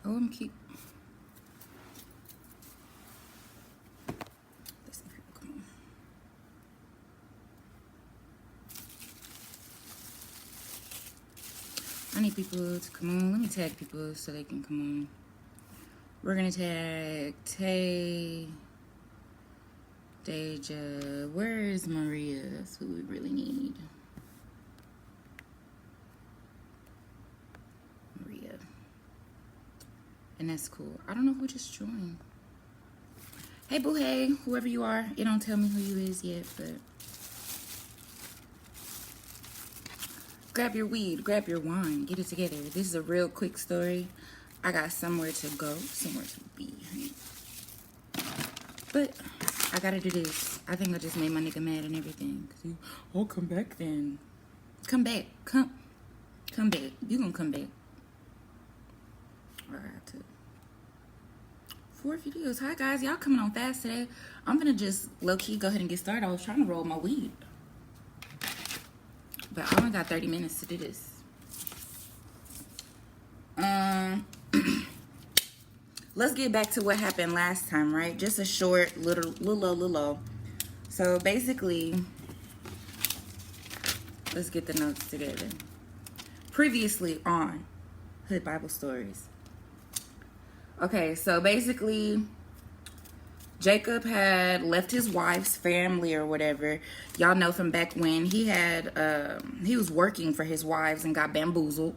Oh, I'm keep. Let's see people come on. I need people to come on. Let me tag people so they can come on. We're gonna tag Tay, Deja. Where is Maria? That's who we really need. Maria. And that's cool. I don't know who just joined. Hey, boo, hey, whoever you are. It don't tell me who you is yet, but grab your weed, grab your wine, get it together. This is a real quick story. I got somewhere to go, somewhere to be. But I gotta do this. I think I just made my nigga mad and everything. Oh, come back then. Come back. Come back. You gonna come back. I got to. 4 videos. Hi guys, y'all coming on fast today. I'm gonna just low-key go ahead and get started. I was trying to roll my weed, but I only got 30 minutes to do this. Let's get back to what happened last time, right? Just a short little. So basically, let's get the notes together. Previously on Hood Bible Stories. Okay, so basically, Jacob had left his wife's family or whatever. Y'all know from back when he was working for his wives and got bamboozled.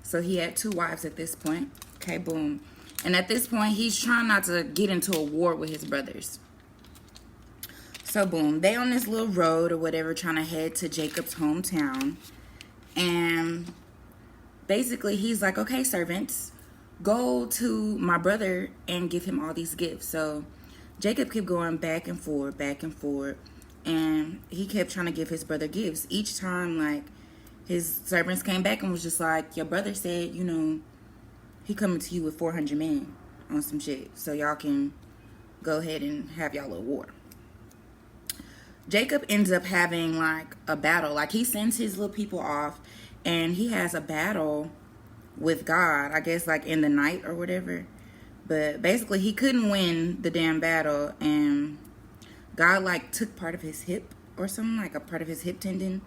So he had 2 wives at this point. Okay, boom. And at this point, he's trying not to get into a war with his brothers. So boom, they on this little road or whatever trying to head to Jacob's hometown. And basically he's like, okay, servants, go to my brother and give him all these gifts. So Jacob kept going back and forth. And he kept trying to give his brother gifts. Each time, like, his servants came back and was just like, your brother said, you know, he coming to you with 400 men on some shit. So y'all can go ahead and have y'all little war. Jacob ends up having, like, a battle. Like, he sends his little people off, and he has a battle with God, I guess, like, in the night or whatever. But basically, he couldn't win the damn battle, and God, like, took part of his hip or something, like a part of his hip tendon.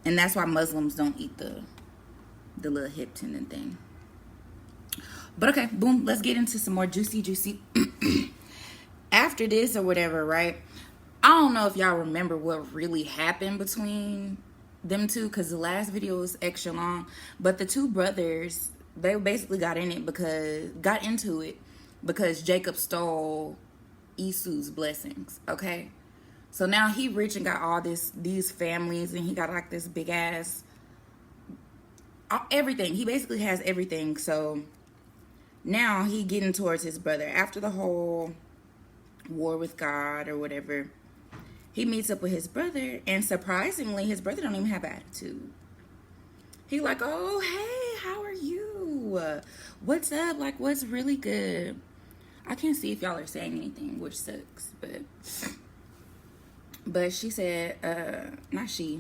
And that's why Muslims don't eat the little hip tendon thing. But okay, boom, let's get into some more juicy. After this or whatever, right? I don't know if y'all remember what really happened between them two, because the last video was extra long. But the 2 brothers, they basically got into it because Jacob stole Esau's blessings, okay? So now he rich and got all these families, and he got like this big ass everything. He basically has everything. So now he getting towards his brother after the whole war with God or whatever. He meets up with his brother, and surprisingly, his brother don't even have attitude. He like, oh, hey, how are you? What's up? Like, what's really good? I can't see if y'all are saying anything, which sucks, but she said, not she,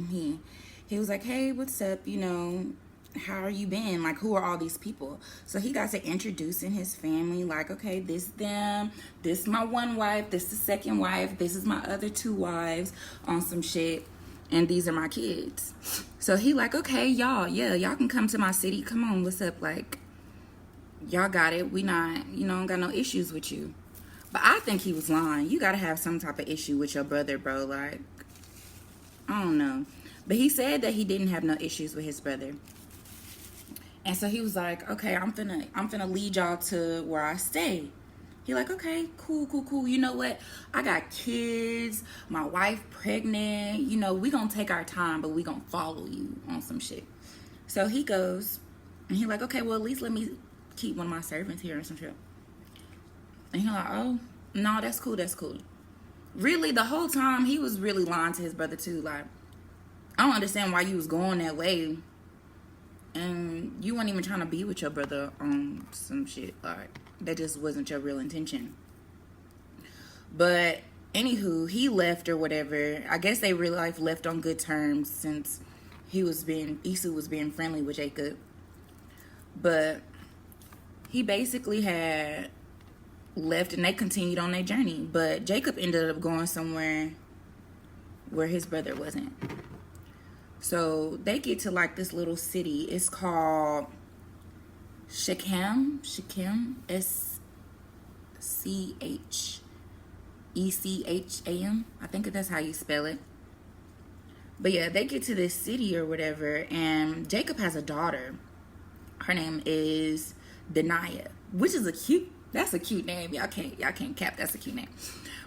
he was like, hey, what's up? You know, how are you been? Like, who are all these people? So he got to introducing his family, like, okay, this them, this is my one wife, this is the second wife, this is my other 2 wives on some shit, and these are my kids. So he like, okay, y'all can come to my city. Come on, what's up? Like, y'all got it. We not, got no issues with you. But I think he was lying. You gotta have some type of issue with your brother, bro. Like, I don't know. But he said that he didn't have no issues with his brother. And so he was like, okay, I'm finna lead y'all to where I stay. He like, okay, cool. You know what? I got kids, my wife pregnant. You know, we gonna take our time, but we gonna follow you on some shit. So he goes, and he like, okay, well, at least let me keep one of my servants here or some shit. And he like, oh, no, that's cool. Really, the whole time, he was really lying to his brother, too. Like, I don't understand why you was going that way. And you weren't even trying to be with your brother on some shit. Like, that just wasn't your real intention. But, anywho, he left or whatever. I guess they real life left on good terms since Esau was being friendly with Jacob. But he basically had left and they continued on their journey. But Jacob ended up going somewhere where his brother wasn't. So they get to like this little city. It's called Shechem, SCHECHAM. I think that's how you spell it. But yeah, they get to this city or whatever, and Jacob has a daughter. Her name is Deniah, which is that's a cute name. Y'all can't cap, that's a cute name.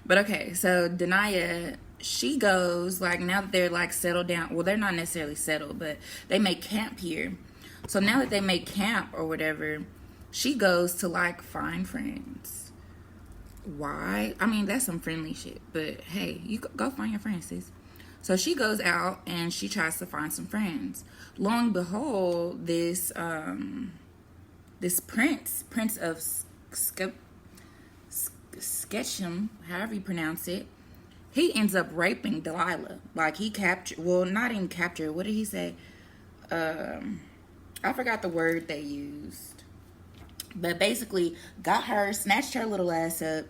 But okay, so Deniah, she goes, like, now that they're like settled down, well, they're not necessarily settled, but they make camp here. So now that they make camp or whatever, she goes to like find friends. Why? I mean, that's some friendly shit, but hey, you go find your friends, sis. So she goes out and she tries to find some friends. Lo and behold, this prince of Sketchum, however you pronounce it, he ends up raping Delilah. Like, he captured, well, not even captured, what did he say? I forgot the word they used. But basically got her, snatched her little ass up,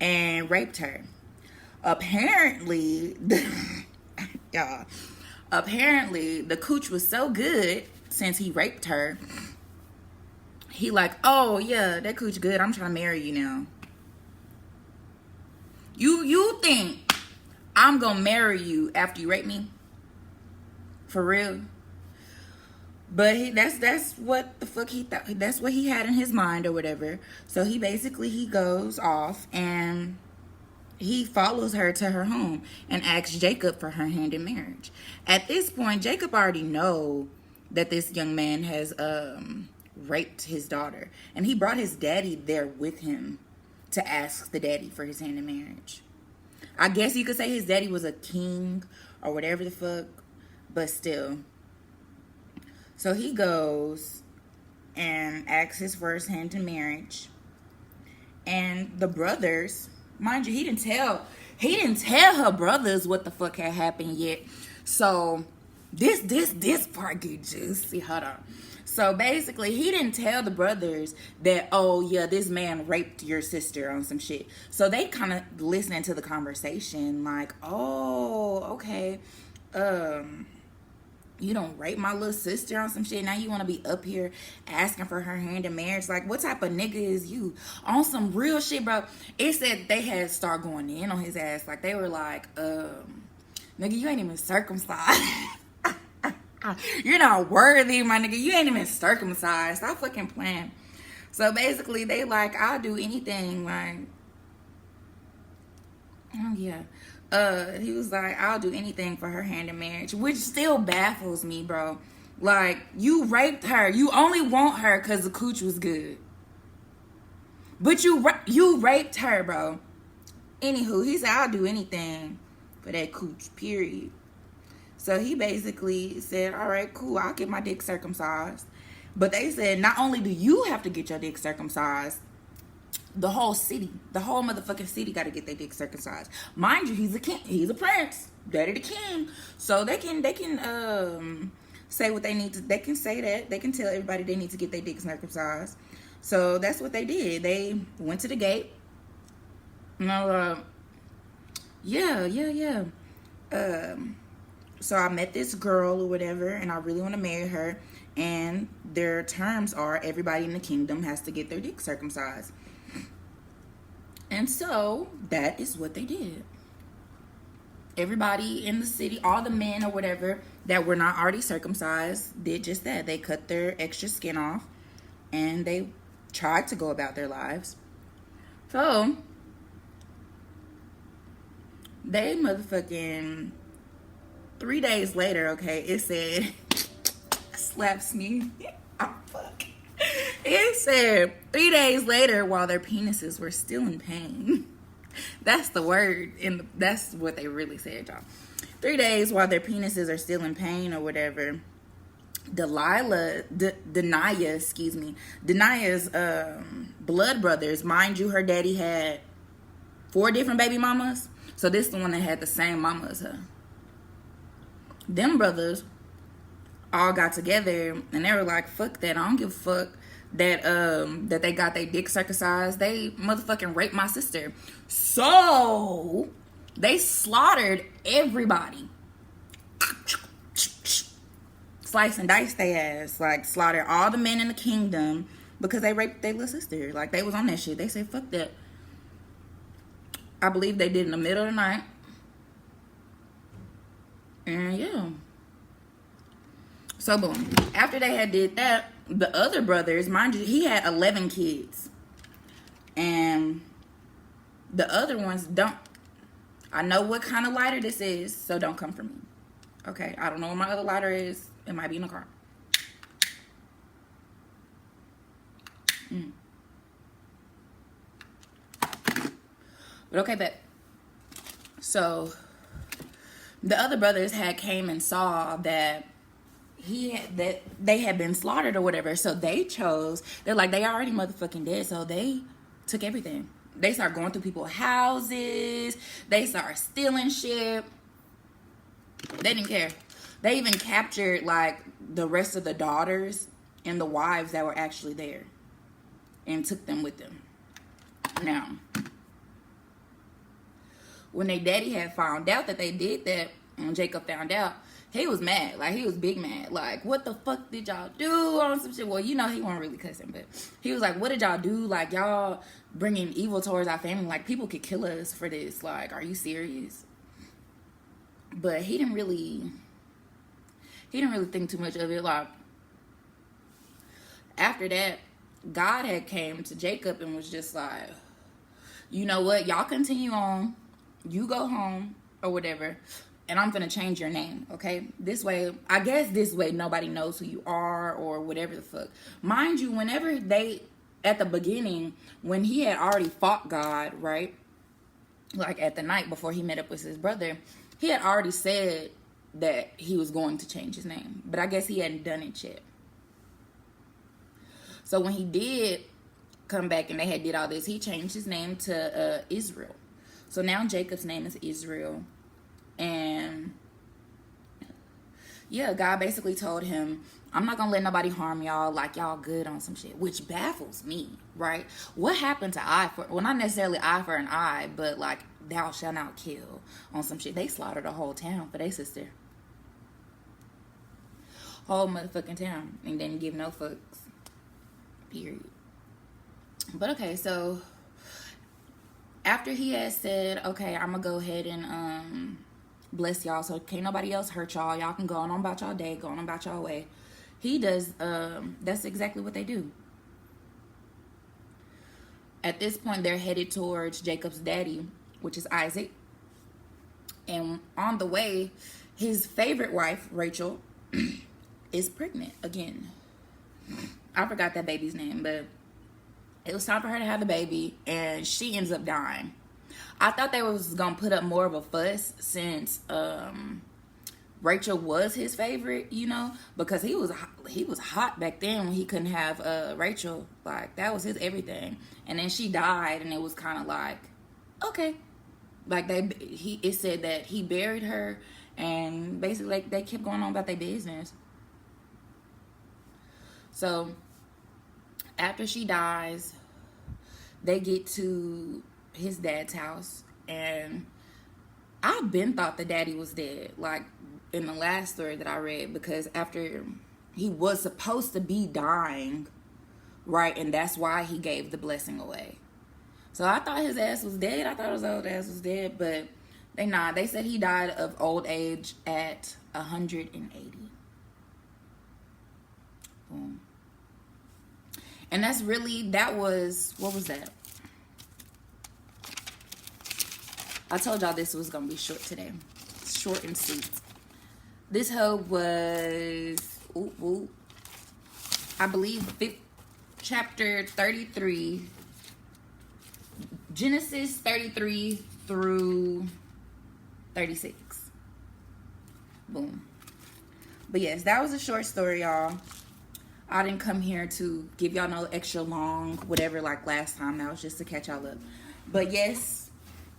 and raped her. Apparently, y'all, apparently the cooch was so good since he raped her. He like, oh yeah, that cooch good, I'm trying to marry you now. You think I'm gonna marry you after you rape me? For real? But that's what the fuck he thought. That's what he had in his mind or whatever. So he goes off and he follows her to her home and asks Jacob for her hand in marriage. At this point, Jacob already know that this young man has raped his daughter, and he brought his daddy there with him to ask the daddy for his hand in marriage. I guess you could say his daddy was a king or whatever the fuck, but still. So he goes and asks his first hand in marriage, and the brothers, mind you, he didn't tell her brothers what the fuck had happened yet. So this part get juicy. Hold on. So basically, he didn't tell the brothers that, oh yeah, this man raped your sister on some shit. So they kind of listening to the conversation like, oh, okay, you don't rape my little sister on some shit. Now you want to be up here asking for her hand in marriage. Like, what type of nigga is you? On some real shit, bro. It said they had start going in on his ass. Like, they were like, nigga, you ain't even circumcised. You're not worthy, my nigga. You ain't even circumcised. Stop fucking playing. So basically, they like, I'll do anything. Like, oh yeah. He was like, I'll do anything for her hand in marriage, which still baffles me, bro. Like, you raped her. You only want her because the cooch was good. But you raped her, bro. Anywho, he said, I'll do anything for that cooch, period. So he basically said, all right, cool, I'll get my dick circumcised. But they said, not only do you have to get your dick circumcised, the whole motherfucking city got to get their dick circumcised. Mind you, he's a king, he's a prince, daddy the king. So they can say what they need to. They can say that. They can tell everybody they need to get their dick circumcised. So that's what they did. They went to the gate. So I met this girl or whatever, and I really want to marry her. And their terms are everybody in the kingdom has to get their dick circumcised. And so that is what they did. Everybody in the city, all the men or whatever that were not already circumcised, did just that. They cut their extra skin off and they tried to go about their lives. So they motherfucking 3 days later, okay, it said, slaps me. Oh, fuck. It said 3 days later, while their penises were still in pain. That's the word, and that's what they really said, y'all. 3 days while their penises are still in pain or whatever. Deniah's blood brothers. Mind you, her daddy had 4 different baby mamas. So this is the one that had the same mama as her. Them brothers all got together and they were like, fuck that, I don't give a fuck. that they got their dick circumcised, they motherfucking raped my sister. So they slaughtered everybody. Slice and dice their ass. Like, slaughter all the men in the kingdom because they raped their little sister. Like, they was on that shit. They said, fuck that. I believe they did in the middle of the night. And yeah. So boom. After they had did that, the other brothers, mind you, he had 11 kids. And the other ones don't. I know what kind of lighter this is, so don't come for me. Okay, I don't know what my other lighter is. It might be in the car. But okay, bet. So the other brothers had came and saw that they had been slaughtered or whatever. So they chose. They're like, they already motherfucking dead. So they took everything. They start going through people's houses. They start stealing shit. They didn't care. They even captured like the rest of the daughters and the wives that were actually there and took them with them. Now, when their daddy had found out that they did that, and Jacob found out, he was mad. Like, he was big mad. Like, what the fuck did y'all do on some shit? Well, you know, he wasn't really cussing, but he was like, what did y'all do? Like, y'all bringing evil towards our family. Like, people could kill us for this. Like, are you serious? But he didn't really think too much of it. Like, after that, God had came to Jacob and was just like, you know what? Y'all continue on. You go home or whatever. And I'm going to change your name, okay? This way, I guess this way nobody knows who you are or whatever the fuck. Mind you, whenever at the beginning, when he had already fought God, right? Like at the night before he met up with his brother, he had already said that he was going to change his name. But I guess he hadn't done it yet. So when he did come back and they had did all this, he changed his name to Israel. So now Jacob's name is Israel. And yeah, God basically told him, I'm not gonna let nobody harm y'all, like y'all good on some shit, which baffles me, right? What happened to eye for, well, not necessarily eye for an eye, but like thou shalt not kill on some shit. They slaughtered a whole town for their sister. Whole motherfucking town, and didn't give no fucks, period. But okay, so after he had said, okay, I'm gonna go ahead and bless y'all, so can't nobody else hurt y'all, y'all can go on about y'all day, go on about y'all way, he does, that's exactly what they do. At this point, they're headed towards Jacob's daddy, which is Isaac. And on the way, his favorite wife, Rachel, is pregnant again. I forgot that baby's name, but it was time for her to have the baby, and she ends up dying. I thought they was gonna put up more of a fuss since Rachel was his favorite, you know, because he was hot back then when he couldn't have Rachel. Like, that was his everything. And then she died, and it was kind of like, okay, like it said that he buried her, and basically like they kept going on about their business. So after she dies, they get to his dad's house, and I've been thought the daddy was dead, like in the last story that I read, because after he was supposed to be dying, right, and that's why he gave the blessing away. So I thought his ass was dead. I thought his old ass was dead, but they said he died of old age at 180. Boom. And that was, what was that? I told y'all this was going to be short today. Short and sweet. This hoe was, I believe, chapter 33. Genesis 33 through 36. Boom. But yes, that was a short story, y'all. I didn't come here to give y'all no extra long, whatever, like last time. That was just to catch y'all up. But yes,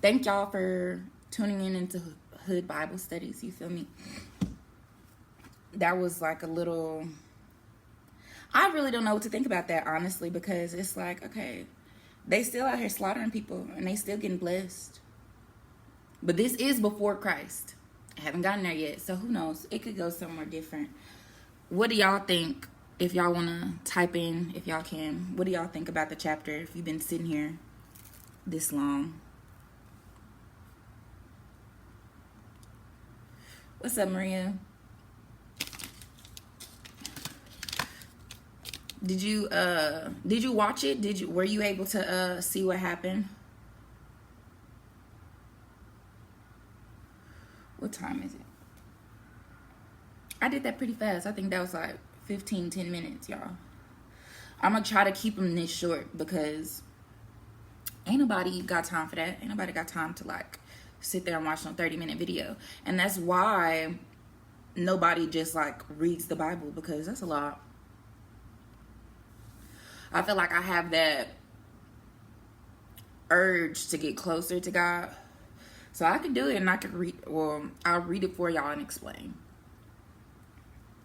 thank y'all for tuning in into Hood Bible Studies. You feel me? That was like a little, I really don't know what to think about that, honestly, because it's like, okay, they still out here slaughtering people and they still getting blessed. But this is before Christ. I haven't gotten there yet, so who knows? It could go somewhere different. What do y'all think? If y'all want to type in, if y'all can, what do y'all think about the chapter if you've been sitting here this long? What's up, Maria? Did you watch it? Were you able to see what happened? What time is it? I did that pretty fast. I think that was like 10 minutes, y'all. I'm gonna try to keep them this short because ain't nobody got time for that. Ain't nobody got time to like sit there and watch no 30-minute video. And that's why nobody just like reads the Bible, because that's a lot. I feel like I have that urge to get closer to God. So I can do it and I can read, well, I'll read it for y'all and explain.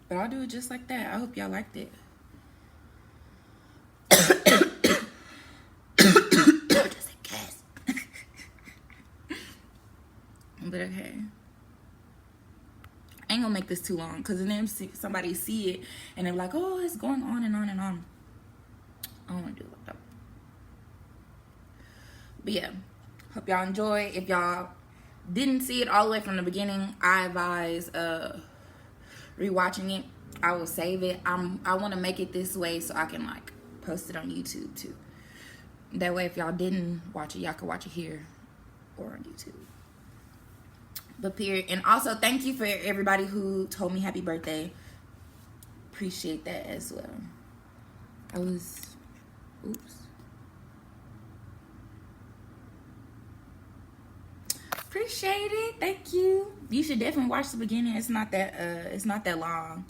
But I'll do it just like that. I hope y'all liked it. Just a guess. But okay. I ain't gonna make this too long, because then somebody see it and they're like, oh, it's going on and on and on. I don't want to do it like that. But yeah, hope y'all enjoy. If y'all didn't see it all the way from the beginning, I advise rewatching it. I will save it. I want to make it this way so I can like post it on YouTube too. That way, if y'all didn't watch it, y'all can watch it here or on YouTube. But period. And also, thank you for everybody who told me happy birthday. Appreciate that as well. Appreciate it. Thank you. You should definitely watch the beginning. It's not that long.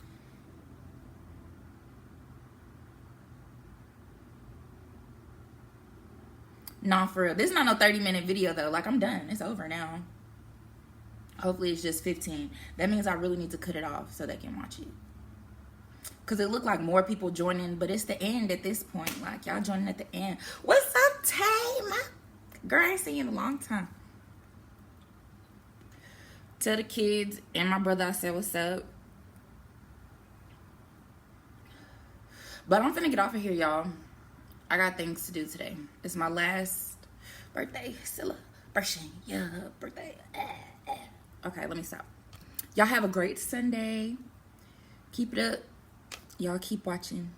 Nah, for real. This is not no 30-minute video though. Like, I'm done. It's over now. Hopefully it's just 15. That means I really need to cut it off so they can watch it. Because it looked like more people joining, but it's the end at this point. Like, y'all joining at the end. What's up, Tay? Girl, I ain't seen you in a long time. Tell the kids and my brother I said what's up. But I'm finna get off of here, y'all. I got things to do today. It's my last birthday celebration. Yeah, birthday. Okay, let me stop. Y'all have a great Sunday. Keep it up. Y'all keep watching.